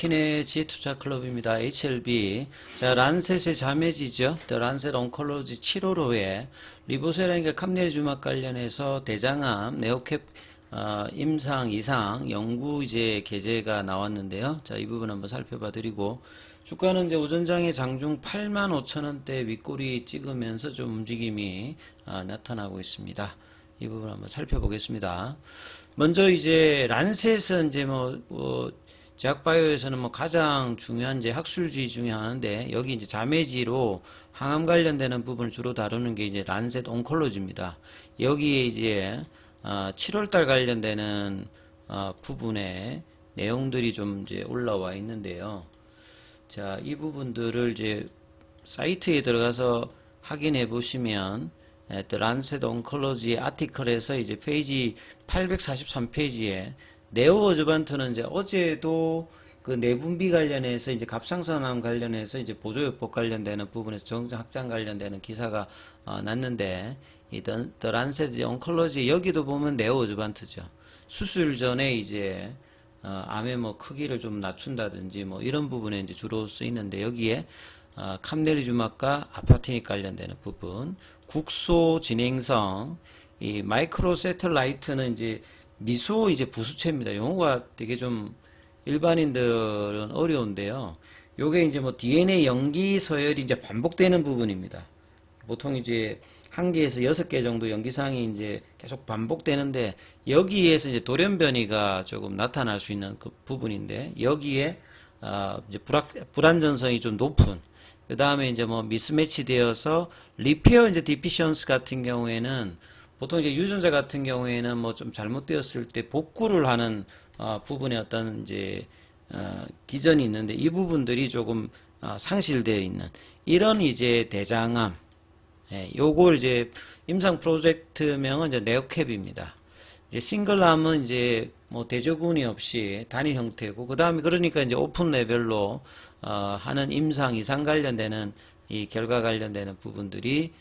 키네지 투자클럽입니다. HLB. 자, 란셋의 자매지죠. The Lancet Oncology 7월호에 리보세라인과 캄네리주막 관련해서 대장암, 네오캡, 임상, 이상, 연구 이제 게재가 나왔는데요. 자, 이 부분 한번 살펴봐 드리고, 주가는 이제 오전장에 장중 85,000원대 윗꼬리 찍으면서 좀 움직임이 나타나고 있습니다. 이 부분 한번 살펴보겠습니다. 먼저 이제 란셋은 이제 제약바이오에서는 가장 중요한 이제 학술지 중에 하나인데, 여기 이제 자매지로 항암 관련되는 부분을 주로 다루는 게 이제 란셋 온콜로지입니다. 여기에 이제 7월달 관련되는 부분에 내용들이 좀 이제 올라와 있는데요. 자, 이 부분들을 이제 사이트에 들어가서 확인해 보시면 The Lancet Oncology 아티클에서 이제 페이지 843페이지에 네오어주반트는 이제 어제도 그 내분비 관련해서 이제 갑상선암 관련해서 이제 보조요법 관련되는 부분에서 정정 확장 관련되는 기사가 났는데, 이 The Lancet Oncology 여기도 보면 네오어주반트죠. 수술 전에 이제 암의 크기를 좀 낮춘다든지 이런 부분에 이제 주로 쓰이는데, 여기에 캄네리주막과 아파티닉 관련되는 부분, 국소 진행성, 이 마이크로 세틀라이트는 이제 미소 이제 부수체입니다. 용어가 되게 좀 일반인들은 어려운데요. 요게 이제 DNA 염기 서열이 이제 반복되는 부분입니다. 보통 이제 한 개에서 6개 정도 염기사항이 이제 계속 반복되는데, 여기에서 이제 돌연변이가 조금 나타날 수 있는 그 부분인데, 여기에 이제 불안전성이 좀 높은, 그 다음에 이제 미스매치 되어서 리페어 이제 디피션스 같은 경우에는 보통 이제 유전자 같은 경우에는 좀 잘못되었을 때 복구를 하는 부분에 어떤 이제 기전이 있는데, 이 부분들이 조금 상실되어 있는 이런 이제 대장암, 요걸 이제 임상 프로젝트명은 이제 네오캡입니다. 이제 싱글암은 이제 대조군이 없이 단위 형태고, 그 다음에 그러니까 이제 오픈 레벨로 하는 임상 이상 관련되는 이 결과 관련되는 부분들이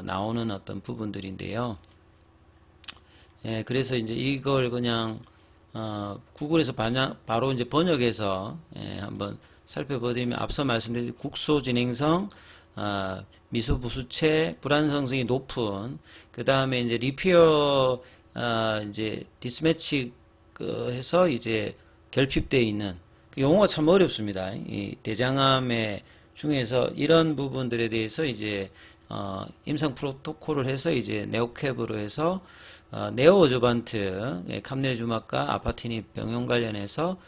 나오는 어떤 부분들인데요. 그래서 이제 이걸 그냥 구글에서 바로 이제 번역해서 한번 살펴보면, 앞서 말씀드린 국소 진행성, 미소 부수체, 불안성성이 높은, 그 다음에 이제 리페어 이제 디스매치 해서 이제 결핍되어 있는, 용어가 참 어렵습니다. 이 대장암의 중에서 이런 부분들에 대해서 이제 임상 프로토콜을 해서 이제 네오캡으로 해서 네오어조반트, 캄네리주막과 아파티닉 병용 관련해서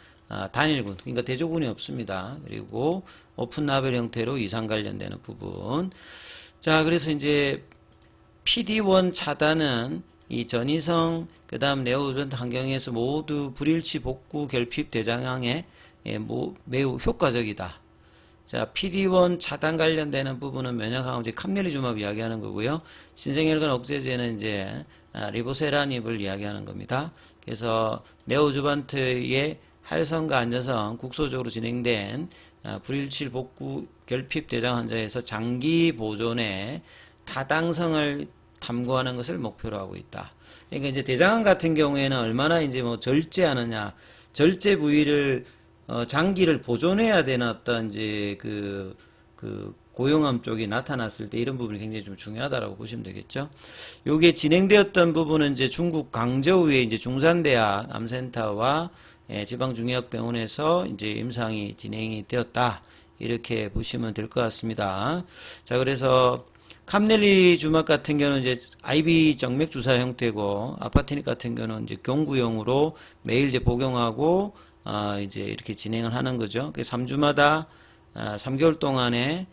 단일군, 그러니까 대조군이 없습니다. 그리고 오픈 라벨 형태로 이상 관련되는 부분. 자, 그래서 이제 PD-1 차단은 이 전이성, 그 다음 네오어조반트 환경에서 모두 불일치 복구 결핍 대장암에 매우 효과적이다. 자, PD-1 차단 관련되는 부분은 면역항암제 캄네리주막 이야기하는 거고요. 신생혈관 억제제는 이제 리보세라닙을 이야기하는 겁니다. 그래서 네오주반트의 활성과 안전성 국소적으로 진행된 불일치 복구 결핍 대장 환자에서 장기 보존의 타당성을 탐구하는 것을 목표로 하고 있다. 그러니까 이제 대장암 같은 경우에는 얼마나 이제 절제하느냐, 절제 부위를 장기를 보존해야 되는 어떤 이제 그 고용암 쪽이 나타났을 때 이런 부분이 굉장히 좀 중요하다라고 보시면 되겠죠. 요게 진행되었던 부분은 이제 중국 광저우의 이제 중산대학 암센터와 지방중의학병원에서 이제 임상이 진행이 되었다, 이렇게 보시면 될 것 같습니다. 자, 그래서 캄네리주막 같은 경우는 이제 IV 정맥 주사 형태고, 아파티닉 같은 경우는 이제 경구용으로 매일 이제 복용하고 이제 이렇게 진행을 하는 거죠. 3주마다 3개월 동안에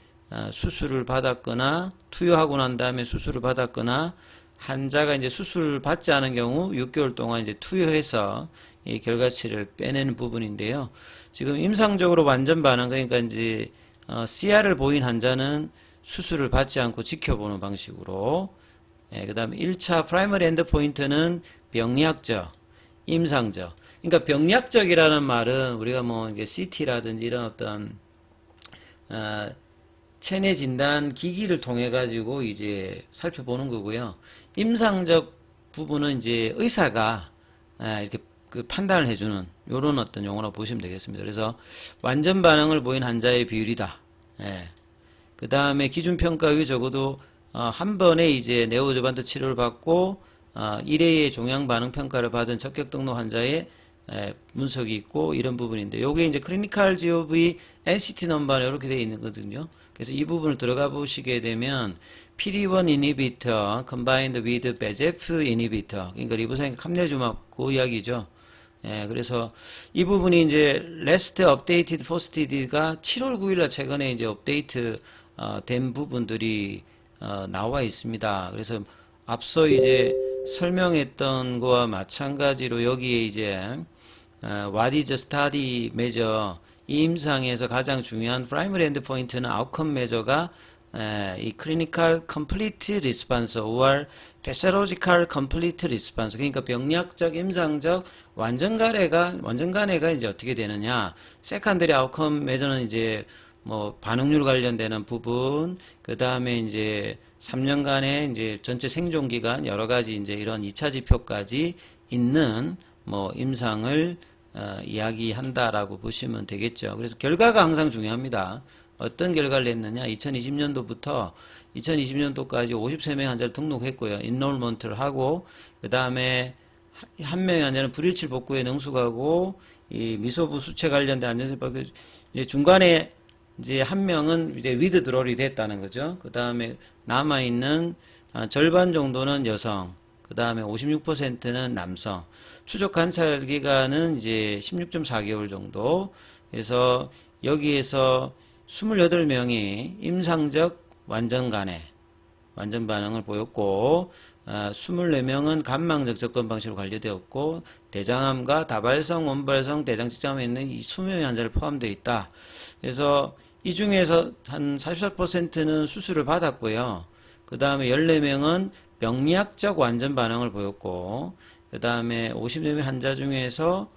수술을 받았거나 투여하고 난 다음에 수술을 받았거나, 환자가 이제 수술 받지 않은 경우 6개월 동안 이제 투여해서 이 결과치를 빼내는 부분인데요. 지금 임상적으로 완전 반응, 그러니까 이제 CR을 보인 환자는 수술을 받지 않고 지켜보는 방식으로, 그 다음에 1차 프라이머리 엔드포인트는 병리학적, 임상적. 그러니까 병리학적이라는 말은 우리가 이게 CT라든지 이런 어떤 체내 진단 기기를 통해 가지고 이제 살펴보는 거고요. 임상적 부분은 이제 의사가 이렇게 그 판단을 해주는 요런 어떤 용어라고 보시면 되겠습니다. 그래서 완전 반응을 보인 환자의 비율이다. 예. 그 다음에 기준평가의 적어도 한 번에 이제 네오조반트 치료를 받고 1회의 종양 반응 평가를 받은 적격 등록 환자의 분석이 있고 이런 부분인데 요게 이제 클리니컬 GOV NCT 넘버는 이렇게 되어 있는 거거든요. 그래서 이 부분을 들어가 보시게 되면 PD-1 inhibitor combined with VEGF inhibitor 그러니까 리보사인 캄네주맙 그 이야기죠. 예, 그래서 이 부분이 이제 last updated posted가 7월 9일날 최근에 이제 업데이트 된 부분들이 나와 있습니다. 그래서 앞서 이제 설명했던 거와 마찬가지로 여기에 이제 what is study measure 이 임상에서 가장 중요한 primary endpoint는 outcome measure가 이 clinical complete response or pathological complete response 그러니까 병리학적 임상적 완전간해가 이제 어떻게 되느냐 secondary outcome measure는 이제 뭐 반응률 관련되는 부분 그 다음에 이제 3년간의 이제 전체 생존 기간 여러 가지 이제 이런 2차 지표까지 있는 뭐 임상을 이야기한다라고 보시면 되겠죠. 그래서 결과가 항상 중요합니다. 어떤 결과를 냈느냐 2020년도부터 2020년도까지 53명 환자를 등록했고요. 인롤먼트를 하고 그 다음에 한 명의 환자는 불일치 복구에 능숙하고 이 미소부 수체 관련된 안전세법 중간에 이제 한 명은 이제 위드드롤이 됐다는 거죠. 그 다음에 남아있는 절반 정도는 여성, 그 다음에 56%는 남성. 추적 관찰 기간은 이제 16.4개월 정도. 그래서 여기에서 28명이 임상적 완전 반응을 보였고, 24명은 간망적 접근 방식으로 관리되었고, 대장암과 다발성, 원발성, 대장직장암에 있는 이 20명의 환자를 포함되어 있다. 그래서 이 중에서 한 44%는 수술을 받았고요. 그 다음에 14명은 병리학적 완전 반응을 보였고, 그 다음에 54명 환자 중에서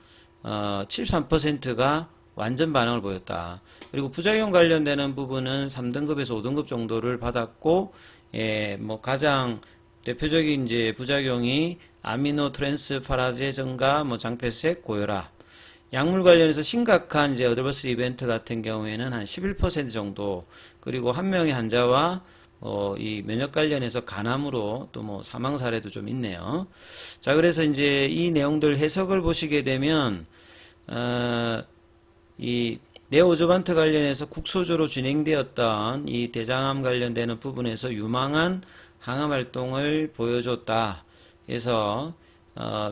73%가 완전 반응을 보였다. 그리고 부작용 관련되는 부분은 3등급에서 5등급 정도를 받았고, 예, 뭐 가장 대표적인 이제 부작용이 아미노 트랜스파라제 증가, 뭐 장폐색, 고혈압. 약물 관련해서 심각한 이제 어드버스 이벤트 같은 경우에는 한 11% 정도, 그리고 한 명의 환자와 이 면역 관련해서 간암으로 또 뭐 사망 사례도 좀 있네요. 자, 그래서 이제 이 내용들 해석을 보시게 되면 이 네오조반트 관련해서 국소조로 진행되었던 이 대장암 관련되는 부분에서 유망한 항암 활동을 보여줬다. 그래서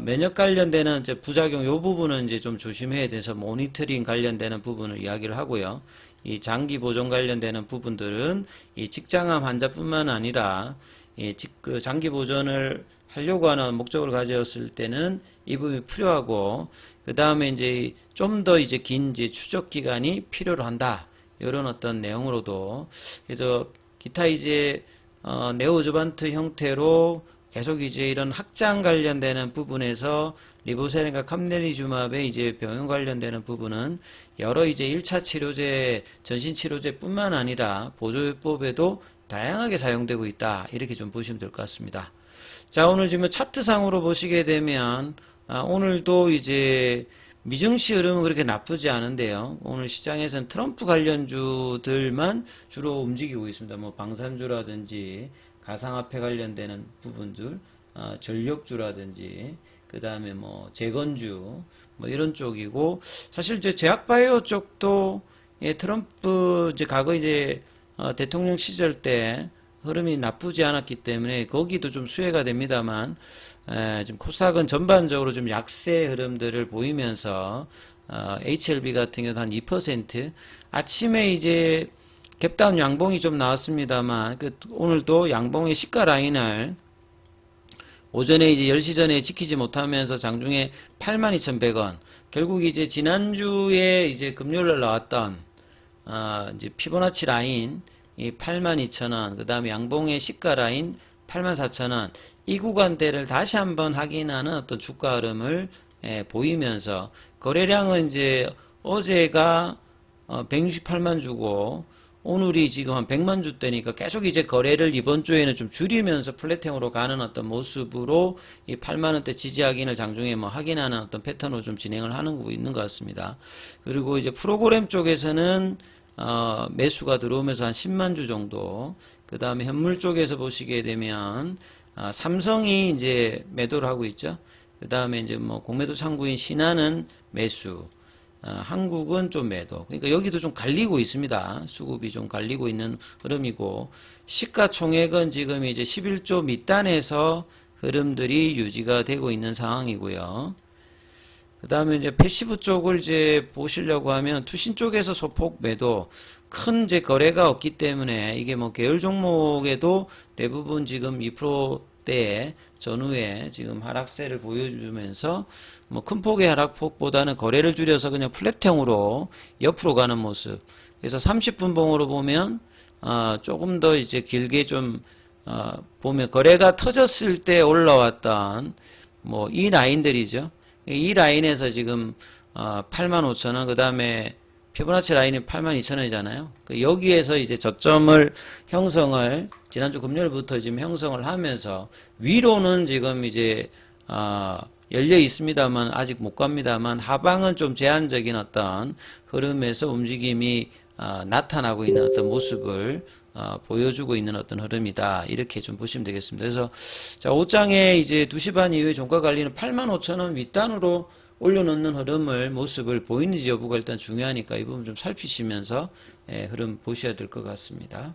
면역 관련되는 이제 부작용 요 부분은 이제 좀 조심해야 돼서 모니터링 관련되는 부분을 이야기를 하고요. 이 장기 보존 관련되는 부분들은 이 직장암 환자뿐만 아니라 그 장기 보존을 하려고 하는 목적을 가졌을 때는 이 부분이 필요하고, 그 다음에 이제 좀 더 이제 긴 이제 추적 기간이 필요로 한다. 이런 어떤 내용으로도. 그래서 기타 이제 네오조반트 형태로 계속 이제 이런 확장 관련되는 부분에서 리보세린과 캄네리주맙의 이제 병용 관련되는 부분은 여러 이제 1차 치료제, 전신 치료제뿐만 아니라 보조요법에도 다양하게 사용되고 있다. 이렇게 좀 보시면 될 것 같습니다. 자, 오늘 지금 차트상으로 보시게 되면 오늘도 이제 미증시 흐름은 그렇게 나쁘지 않은데요. 오늘 시장에서는 트럼프 관련주들만 주로 움직이고 있습니다. 뭐 방산주라든지 가상화폐 관련되는 부분들, 전력주라든지 그 다음에 뭐 재건주 뭐 이런 쪽이고, 사실 이제 제약바이오 쪽도 트럼프 이제 과거 이제 대통령 시절 때 흐름이 나쁘지 않았기 때문에 거기도 좀 수혜가 됩니다만, 지금 코스닥은 전반적으로 좀 약세 흐름들을 보이면서 HLB 같은 경우도 한 2%, 아침에 이제 갭다운 양봉이 좀 나왔습니다만 오늘도 양봉의 시가 라인을 오전에 이제 10시 전에 지키지 못하면서 장중에 82,100원, 결국 이제 지난주에 이제 금요일날 나왔던 이제 피보나치 라인 이 82,000원, 그 다음에 양봉의 시가 라인 84,000원, 이 구간대를 다시 한번 확인하는 어떤 주가 흐름을 보이면서, 거래량은 이제 어제가 168만 주고 오늘이 지금 한 100만 주대니까 계속 이제 거래를 이번 주에는 좀 줄이면서 플랫형으로 가는 어떤 모습으로 이 8만 원대 지지 확인을 장중에 뭐 확인하는 어떤 패턴으로 좀 진행을 하는 있는 것 같습니다. 그리고 이제 프로그램 쪽에서는 매수가 들어오면서 한 10만 주 정도. 그 다음에 현물 쪽에서 보시게 되면 삼성이 이제 매도를 하고 있죠. 그 다음에 이제 뭐 공매도 창구인 신한은 매수. 한국은 좀 매도. 그러니까 여기도 좀 갈리고 있습니다. 수급이 좀 갈리고 있는 흐름이고, 시가총액은 지금 이제 11조 밑단에서 흐름들이 유지가 되고 있는 상황이고요. 그 다음에 이제 패시브 쪽을 이제 보시려고 하면 투신 쪽에서 소폭 매도, 큰 이제 거래가 없기 때문에 이게 뭐 계열 종목에도 대부분 지금 2%대의 전후에 지금 하락세를 보여주면서 뭐 큰 폭의 하락폭보다는 거래를 줄여서 그냥 플랫형으로 옆으로 가는 모습. 그래서 30분 봉으로 보면 조금 더 이제 길게 좀 보면 거래가 터졌을 때 올라왔던 뭐 이 라인들이죠. 이 라인에서 지금 85,000원, 그 다음에 피보나치 라인이 82,000원이잖아요. 여기에서 이제 저점을 형성을 지난주 금요일부터 지금 형성을 하면서 위로는 지금 이제 열려 있습니다만 아직 못 갑니다만 하방은 좀 제한적인 어떤 흐름에서 움직임이 나타나고 있는 어떤 모습을 보여주고 있는 어떤 흐름이다. 이렇게 좀 보시면 되겠습니다. 그래서 자, 5장에 이제 2시 반 이후에 종가 관리는 85,000원 윗단으로 올려놓는 흐름을 모습을 보이는지 여부가 일단 중요하니까 이 부분 좀 살피시면서 흐름 보셔야 될 것 같습니다.